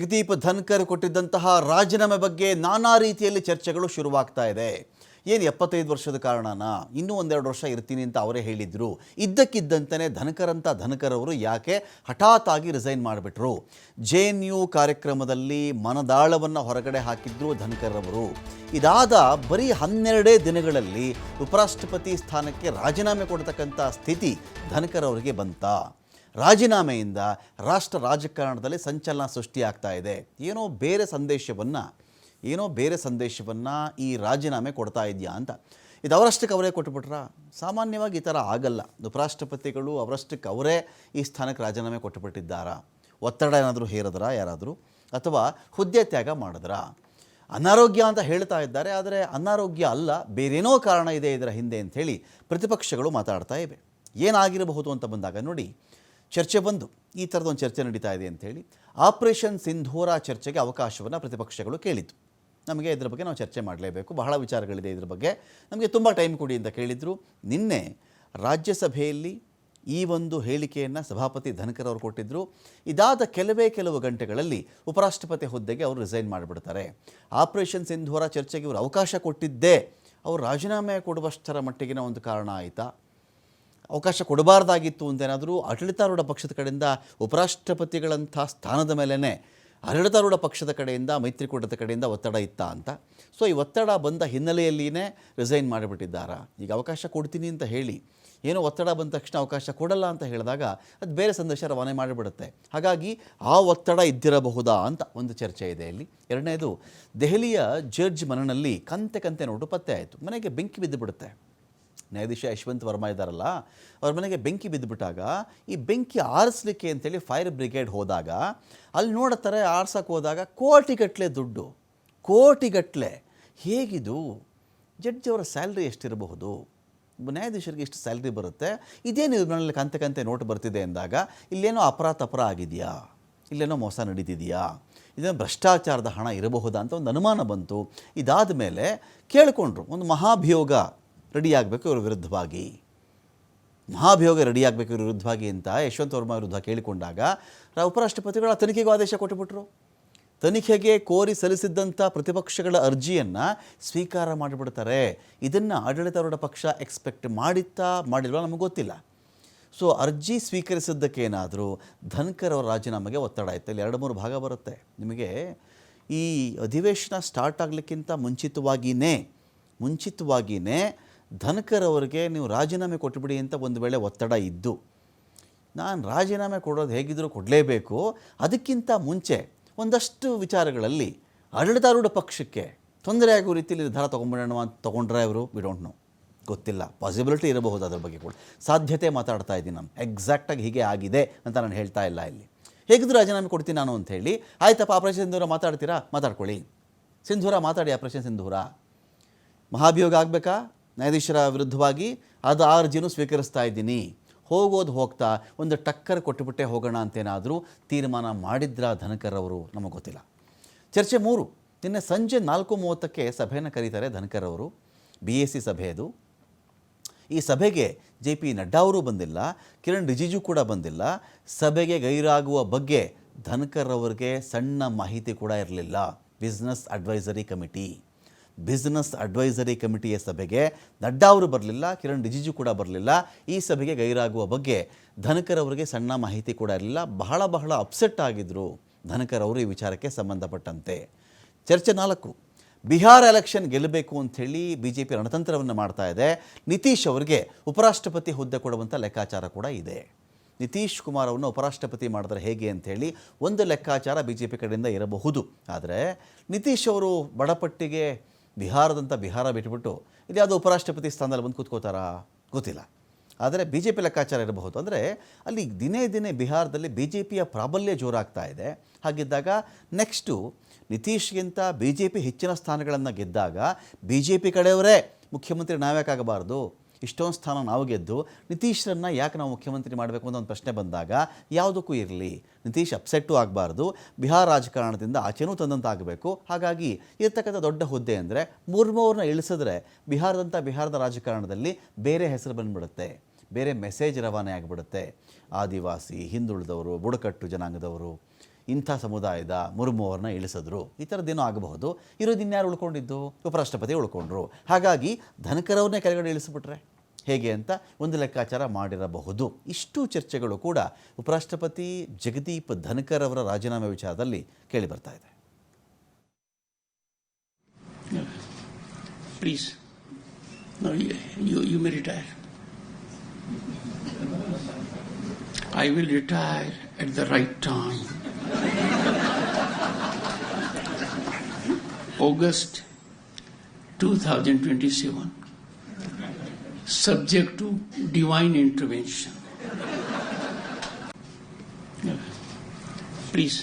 ಜಗದೀಪ್ ಧನ್ಕರ್ ಕೊಟ್ಟಿದ್ದಂತಹ ರಾಜೀನಾಮೆ ಬಗ್ಗೆ ನಾನಾ ರೀತಿಯಲ್ಲಿ ಚರ್ಚೆಗಳು ಶುರುವಾಗ್ತಾ ಇದೆ. ಏನು 75 ವರ್ಷದ ಕಾರಣನಾ, ಇನ್ನೂ ಒಂದೆರಡು ವರ್ಷ ಇರ್ತೀನಿ ಅಂತ ಅವರೇ ಹೇಳಿದ್ರು. ಇದ್ದಕ್ಕಿದ್ದಂತೆ ಧನ್ಕರ್ ಅವರು ಯಾಕೆ ಹಠಾತ್ ಆಗಿ ರಿಸೈನ್ ಮಾಡಿಬಿಟ್ರು? JNU ಕಾರ್ಯಕ್ರಮದಲ್ಲಿ ಮನದಾಳವನ್ನು ಹೊರಗಡೆ ಹಾಕಿದ್ರು ಧನ್ಕರ್ ಅವರು. ಇದಾದ ಬರೀ 12 ದಿನಗಳಲ್ಲಿ ಉಪರಾಷ್ಟ್ರಪತಿ ಸ್ಥಾನಕ್ಕೆ ರಾಜೀನಾಮೆ ಕೊಡ್ತಕ್ಕಂಥ ಸ್ಥಿತಿ ಧನ್ಕರ್ ಅವರಿಗೆ ಬಂತಾ? ರಾಜೀನಾಮೆಯಿಂದ ರಾಷ್ಟ್ರ ರಾಜಕಾರಣದಲ್ಲಿ ಸಂಚಲನ ಸೃಷ್ಟಿಯಾಗ್ತಾ ಇದೆ. ಏನೋ ಬೇರೆ ಸಂದೇಶವನ್ನು ಈ ರಾಜೀನಾಮೆ ಕೊಡ್ತಾ ಇದೆಯಾ ಅಂತ. ಇದು ಅವರಷ್ಟಕ್ಕೆ ಅವರೇ ಕೊಟ್ಟುಬಿಟ್ರಾ? ಸಾಮಾನ್ಯವಾಗಿ ಈ ಥರ ಆಗಲ್ಲ. ಉಪರಾಷ್ಟ್ರಪತಿಗಳು ಅವರಷ್ಟಕ್ಕೆ ಅವರೇ ಈ ಸ್ಥಾನಕ್ಕೆ ರಾಜೀನಾಮೆ ಕೊಟ್ಟುಬಿಟ್ಟಿದ್ದಾರಾ? ಒತ್ತಡ ಏನಾದರೂ ಹೇರಿದ್ರಾ ಯಾರಾದರೂ, ಅಥವಾ ಹುದ್ದೆ ತ್ಯಾಗ ಮಾಡಿದ್ರಾ? ಅನಾರೋಗ್ಯ ಅಂತ ಹೇಳ್ತಾ ಇದ್ದಾರೆ, ಆದರೆ ಅನಾರೋಗ್ಯ ಅಲ್ಲ, ಬೇರೇನೋ ಕಾರಣ ಇದೆ ಇದರ ಹಿಂದೆ ಅಂಥೇಳಿ ಪ್ರತಿಪಕ್ಷಗಳು ಮಾತಾಡ್ತಾ ಇವೆ. ಏನಾಗಿರಬಹುದು ಅಂತ ಬಂದಾಗ ನೋಡಿ, ಚರ್ಚೆ ಬಂದು ಈ ಥರದೊಂದು ಚರ್ಚೆ ನಡೀತಾ ಇದೆ ಅಂಥೇಳಿ ಆಪರೇಷನ್ ಸಿಂಧೂರ ಚರ್ಚೆಗೆ ಅವಕಾಶವನ್ನು ಪ್ರತಿಪಕ್ಷಗಳು ಕೇಳಿತು. ನಮಗೆ ಇದ್ರ ಬಗ್ಗೆ ನಾವು ಚರ್ಚೆ ಮಾಡಲೇಬೇಕು, ಬಹಳ ವಿಚಾರಗಳಿದೆ ಇದ್ರ ಬಗ್ಗೆ, ನಮಗೆ ತುಂಬ ಟೈಮ್ ಕೊಡಿ ಅಂತ ಕೇಳಿದರು. ನಿನ್ನೆ ರಾಜ್ಯಸಭೆಯಲ್ಲಿ ಈ ಒಂದು ಹೇಳಿಕೆಯನ್ನು ಸಭಾಪತಿ ಧನ್ಕರ್ ಅವರು ಕೊಟ್ಟಿದ್ದರು. ಇದಾದ ಕೆಲವು ಗಂಟೆಗಳಲ್ಲಿ ಉಪರಾಷ್ಟ್ರಪತಿ ಹುದ್ದೆಗೆ ಅವರು ರಿಸೈನ್ ಮಾಡಿಬಿಡ್ತಾರೆ. ಆಪರೇಷನ್ ಸಿಂಧೂರ ಚರ್ಚೆಗೆ ಇವರು ಅವಕಾಶ ಕೊಟ್ಟಿದ್ದೇ ಅವರು ರಾಜೀನಾಮೆ ಕೊಡುವಷ್ಟರ ಮಟ್ಟಿಗಿನ ಒಂದು ಕಾರಣ ಆಯಿತಾ? ಅವಕಾಶ ಕೊಡಬಾರ್ದಾಗಿತ್ತು ಅಂತೇನಾದರೂ ಆಡಳಿತಾರೂಢ ಪಕ್ಷದ ಕಡೆಯಿಂದ ಉಪರಾಷ್ಟ್ರಪತಿಗಳಂಥ ಸ್ಥಾನದ ಮೇಲೇ ಆಡಳಿತಾರೂಢ ಪಕ್ಷದ ಕಡೆಯಿಂದ, ಮೈತ್ರಿಕೂಟದ ಕಡೆಯಿಂದ ಒತ್ತಡ ಇತ್ತಾ ಅಂತ. ಸೊ ಈ ಒತ್ತಡ ಬಂದ ಹಿನ್ನೆಲೆಯಲ್ಲಿಯೇ ರಿಸೈನ್ ಮಾಡಿಬಿಟ್ಟಿದ್ದಾರಾ? ಈಗ ಅವಕಾಶ ಕೊಡ್ತೀನಿ ಅಂತ ಹೇಳಿ ಏನೋ ಒತ್ತಡ ಬಂದ ತಕ್ಷಣ ಅವಕಾಶ ಕೊಡಲ್ಲ ಅಂತ ಹೇಳಿದಾಗ ಅದು ಬೇರೆ ಸಂದೇಶ ರವಾನೆ ಮಾಡಿಬಿಡುತ್ತೆ. ಹಾಗಾಗಿ ಆ ಒತ್ತಡ ಇದ್ದಿರಬಹುದಾ ಅಂತ ಒಂದು ಚರ್ಚೆ ಇದೆ ಇಲ್ಲಿ. ಎರಡನೇದು, ದೆಹಲಿಯ ಜಡ್ಜ್ ಮನೆಯಲ್ಲಿ ಕಂತೆ ನೋಟು ಪತ್ತೆ ಆಯಿತು. ಮನೆಗೆ ಬೆಂಕಿ ಬಿದ್ದು ಬಿಡುತ್ತೆ. ನ್ಯಾಯಾಧೀಶ ಯಶವಂತ್ ವರ್ಮಾ ಇದ್ದಾರಲ್ಲ, ಅವ್ರ ಮನೆಗೆ ಬೆಂಕಿ ಬಿದ್ದುಬಿಟ್ಟಾಗ ಈ ಬೆಂಕಿ ಆರಿಸ್ಲಿಕ್ಕೆ ಅಂತೇಳಿ ಫೈರ್ ಬ್ರಿಗೇಡ್ ಹೋದಾಗ ಅಲ್ಲಿ ನೋಡ್ತಾರೆ, ಆರ್ಸಕ್ಕೆ ಹೋದಾಗ ಕೋಟಿಗಟ್ಟಲೆ. ಹೇಗಿದು? ಜಡ್ಜ್ ಅವರ ಸ್ಯಾಲ್ರಿ ಎಷ್ಟಿರಬಹುದು? ನ್ಯಾಯಾಧೀಶರಿಗೆ ಎಷ್ಟು ಸ್ಯಾಲ್ರಿ ಬರುತ್ತೆ? ಇದೇನು ಇವ್ರ ಮನೇಲಿ ಕಂತೆ ನೋಟು ಬರ್ತಿದೆ ಅಂದಾಗ ಇಲ್ಲೇನೋ ಅಪರಾಧ ಆಗಿದೆಯಾ, ಇಲ್ಲೇನೋ ಮೋಸ ನಡೀತಿದೆಯಾ, ಇದೇನೋ ಭ್ರಷ್ಟಾಚಾರದ ಹಣ ಇರಬಹುದಾ ಅಂತ ಒಂದು ಅನುಮಾನ ಬಂತು. ಇದಾದ ಮೇಲೆ ಕೇಳಿಕೊಂಡ್ರು, ಒಂದು ಮಹಾಭಿಯೋಗ ರೆಡಿಯಾಗಬೇಕು ಇವ್ರ ವಿರುದ್ಧವಾಗಿ ಅಂತ ಯಶವಂತ್ ವರ್ಮಾ ವಿರುದ್ಧ ಕೇಳಿಕೊಂಡಾಗ ಉಪರಾಷ್ಟ್ರಪತಿಗಳ ತನಿಖೆಗೂ ಆದೇಶ ಕೊಟ್ಟುಬಿಟ್ರು. ತನಿಖೆಗೆ ಕೋರಿ ಸಲ್ಲಿಸಿದ್ದಂಥ ಪ್ರತಿಪಕ್ಷಗಳ ಅರ್ಜಿಯನ್ನು ಸ್ವೀಕಾರ ಮಾಡಿಬಿಡ್ತಾರೆ. ಇದನ್ನು ಆಡಳಿತಾರೂಢ ಪಕ್ಷ ಎಕ್ಸ್ಪೆಕ್ಟ್ ಮಾಡಿಲ್ವಾ ನಮಗೆ ಗೊತ್ತಿಲ್ಲ. ಸೊ ಅರ್ಜಿ ಸ್ವೀಕರಿಸಿದ್ದಕ್ಕೇನಾದರೂ ಧನ್ಕರ್ ಅವರ ರಾಜೀನಾಮೆಗೆ ಒತ್ತಡ ಆಯಿತು. ಇಲ್ಲಿ 2-3 ಭಾಗ ಬರುತ್ತೆ. ನಿಮಗೆ ಈ ಅಧಿವೇಶನ ಸ್ಟಾರ್ಟ್ ಆಗಲಿಕ್ಕಿಂತ ಮುಂಚಿತವಾಗಿಯೇ ಧನ್ಕರ್ ಅವರಿಗೆ ನೀವು ರಾಜೀನಾಮೆ ಕೊಟ್ಟುಬಿಡಿ ಅಂತ ಒಂದು ವೇಳೆ ಒತ್ತಡ ಇದ್ದು, ನಾನು ರಾಜೀನಾಮೆ ಕೊಡೋದು ಹೇಗಿದ್ದರೂ ಕೊಡಲೇಬೇಕು, ಅದಕ್ಕಿಂತ ಮುಂಚೆ ಒಂದಷ್ಟು ವಿಚಾರಗಳಲ್ಲಿ ಆಡಳಿತಾರೂಢ ಪಕ್ಷಕ್ಕೆ ತೊಂದರೆ ಆಗೋ ರೀತಿಯಲ್ಲಿ ನಿರ್ಧಾರ ತೊಗೊಂಡ್ರೆ ಅವರು ವಿ ಡೋಂಟ್ ನೋ, ಗೊತ್ತಿಲ್ಲ. ಪಾಸಿಬಿಲಿಟಿ ಇರಬಹುದು, ಅದರ ಬಗ್ಗೆ ಕೂಡ ಸಾಧ್ಯತೆ ಮಾತಾಡ್ತಾ ಇದ್ದೀನಿ ನಾನು. ಎಕ್ಸಾಕ್ಟಾಗಿ ಹೀಗೆ ಆಗಿದೆ ಅಂತ ನಾನು ಹೇಳ್ತಾ ಇಲ್ಲ. ಇಲ್ಲಿ ಹೇಗಿದ್ದರೂ ರಾಜೀನಾಮೆ ಕೊಡ್ತೀನಿ ನಾನು ಅಂಥೇಳಿ, ಆಯ್ತಪ್ಪ ಆಪರೇಷನ್ ಸಿಂಧೂರ ಮಾತಾಡ್ತೀರಾ, ಮಾತಾಡ್ಕೊಳ್ಳಿ. ಮಾತಾಡಿ. ಆಪರೇಷನ್ ಸಿಂಧೂರ ಮಹಾಭಿಯೋಗ ಆಗಬೇಕಾ ನ್ಯಾಯಾಧೀಶರ ವಿರುದ್ಧವಾಗಿ, ಅದು ಆ ಅರ್ಜಿನೂ ಸ್ವೀಕರಿಸ್ತಾ ಇದ್ದೀನಿ, ಹೋಗ್ತಾ ಒಂದು ಟಕ್ಕರ್ ಕೊಟ್ಟುಬಿಟ್ಟೆ ಹೋಗೋಣ ಅಂತೇನಾದರೂ ತೀರ್ಮಾನ ಮಾಡಿದ್ರಾ ಧನ್ಕರ್ ಅವರು? ನಮಗೆ ಗೊತ್ತಿಲ್ಲ. ಚರ್ಚೆ 3, ನಿನ್ನೆ ಸಂಜೆ 4:30ಕ್ಕೆ ಸಭೆಯನ್ನು ಕರೀತಾರೆ ಧನ್ಕರ್ ಅವರು. BAC ಸಭೆ ಅದು. ಈ ಸಭೆಗೆ JP ನಡ್ಡಾ ಅವರು ಬಂದಿಲ್ಲ, ಕಿರಣ್ ರಿಜಿಜು ಕೂಡ ಬಂದಿಲ್ಲ. ಸಭೆಗೆ ಗೈರಾಗುವ ಬಗ್ಗೆ ಧನ್ಕರ್ ಅವರಿಗೆ ಸಣ್ಣ ಮಾಹಿತಿ ಕೂಡ ಇರಲಿಲ್ಲ. ಬಿಸ್ನೆಸ್ ಅಡ್ವೈಸರಿ ಕಮಿಟಿಯ ಸಭೆಗೆ ನಡ್ಡಾ ಅವರು ಬರಲಿಲ್ಲ, ಕಿರಣ್ ರಿಜಿಜು ಕೂಡ ಬರಲಿಲ್ಲ. ಈ ಸಭೆಗೆ ಗೈರಾಗುವ ಬಗ್ಗೆ ಧನ್ಕರ್ ಅವರಿಗೆ ಸಣ್ಣ ಮಾಹಿತಿ ಕೂಡ ಇರಲಿಲ್ಲ. ಬಹಳ ಅಪ್ಸೆಟ್ ಆಗಿದ್ದರು ಧನ್ಕರ್ ಅವರು ಈ ವಿಚಾರಕ್ಕೆ ಸಂಬಂಧಪಟ್ಟಂತೆ. ಚರ್ಚೆ 4, ಬಿಹಾರ ಎಲೆಕ್ಷನ್ ಗೆಲ್ಲಬೇಕು ಅಂಥೇಳಿ BJP ರಣತಂತ್ರವನ್ನು ಮಾಡ್ತಾ ಇದೆ. ನಿತೀಶ್ ಅವರಿಗೆ ಉಪರಾಷ್ಟ್ರಪತಿ ಹುದ್ದೆ ಕೊಡುವಂಥ ಲೆಕ್ಕಾಚಾರ ಕೂಡ ಇದೆ. ನಿತೀಶ್ ಕುಮಾರ್ ಅವರನ್ನು ಉಪರಾಷ್ಟ್ರಪತಿ ಮಾಡಿದ್ರೆ ಹೇಗೆ ಅಂಥೇಳಿ ಒಂದು ಲೆಕ್ಕಾಚಾರ BJP ಕಡೆಯಿಂದ ಇರಬಹುದು. ಆದರೆ ನಿತೀಶ್ ಅವರು ಬಡಪಟ್ಟಿಗೆ ಬಿಹಾರ ಬಿಟ್ಟುಬಿಟ್ಟು ಇಲ್ಲಿ ಯಾವುದೋ ಉಪರಾಷ್ಟ್ರಪತಿ ಸ್ಥಾನದಲ್ಲಿ ಬಂದು ಕೂತ್ಕೋತಾರಾ? ಗೊತ್ತಿಲ್ಲ. ಆದರೆ BJP ಲೆಕ್ಕಾಚಾರ ಇರಬಹುದು. ಅಂದರೆ ಅಲ್ಲಿ ದಿನೇ ಬಿಹಾರದಲ್ಲಿ BJPಯ ಪ್ರಾಬಲ್ಯ ಜೋರಾಗ್ತಾ ಇದೆ. ಹಾಗಿದ್ದಾಗ ನೆಕ್ಸ್ಟು ನಿತೀಶ್ಗಿಂತ BJP ಹೆಚ್ಚಿನ ಸ್ಥಾನಗಳನ್ನು ಗೆದ್ದಾಗ BJP ಕಡೆಯವರೇ ಮುಖ್ಯಮಂತ್ರಿ ನಾವ್ಯಾಕಾಗಬಾರ್ದು, ಇಷ್ಟೊಂದು ಸ್ಥಾನ ನಾವು ಗೆದ್ದು ನಿತೀಶ್ರನ್ನು ಯಾಕೆ ನಾವು ಮುಖ್ಯಮಂತ್ರಿ ಮಾಡಬೇಕು ಅಂತ ಒಂದು ಪ್ರಶ್ನೆ ಬಂದಾಗ ಯಾವುದಕ್ಕೂ ಇರಲಿ, ನಿತೀಶ್ ಅಪ್ಸೆಟ್ಟು ಆಗಬಾರ್ದು, ಬಿಹಾರ ರಾಜಕಾರಣದಿಂದ ಆಚೆನೂ ತಂದಂತಾಗಬೇಕು. ಹಾಗಾಗಿ ಇರ್ತಕ್ಕಂಥ ದೊಡ್ಡ ಹುದ್ದೆ ಅಂದರೆ ಮುರ್ಮುವ್ರನ್ನ ಇಳಿಸಿದ್ರೆ ಬಿಹಾರದ ರಾಜಕಾರಣದಲ್ಲಿ ಬೇರೆ ಹೆಸರು ಬಂದುಬಿಡುತ್ತೆ, ಬೇರೆ ಮೆಸೇಜ್ ರವಾನೆ ಆಗಿಬಿಡುತ್ತೆ. ಆದಿವಾಸಿ, ಹಿಂದುಳಿದವರು, ಬುಡಕಟ್ಟು ಜನಾಂಗದವರು ಇಂಥ ಸಮುದಾಯದ ಮುರ್ಮು ಅವ್ರನ್ನ ಇಳಿಸಿದ್ರು, ಈ ಥರದ್ದೇನೋ ಆಗಬಹುದು. ಇರೋದು ಇನ್ಯಾರು ಉಳ್ಕೊಂಡಿದ್ದು? ಉಪರಾಷ್ಟ್ರಪತಿ ಉಳ್ಕೊಂಡ್ರು. ಹಾಗಾಗಿ ಧನ್ಕರ್ ಅವ್ರನ್ನೇ ಕೆಳಗಡೆ ಇಳಿಸ್ಬಿಟ್ರೆ ಹೇಗೆ ಅಂತ ಒಂದು ಲೆಕ್ಕಾಚಾರ ಮಾಡಿರಬಹುದು. ಇಷ್ಟು ಚರ್ಚೆಗಳು ಕೂಡ ಉಪರಾಷ್ಟ್ರಪತಿ ಜಗದೀಪ್ ಧನ್ಕರ್ ಅವರ ರಾಜೀನಾಮೆ ವಿಚಾರದಲ್ಲಿ ಕೇಳಿ ಬರ್ತಾ ಇದೆ. Please, no, you may retire. I will retire at the right time. August 2027. Subject to divine intervention. Please.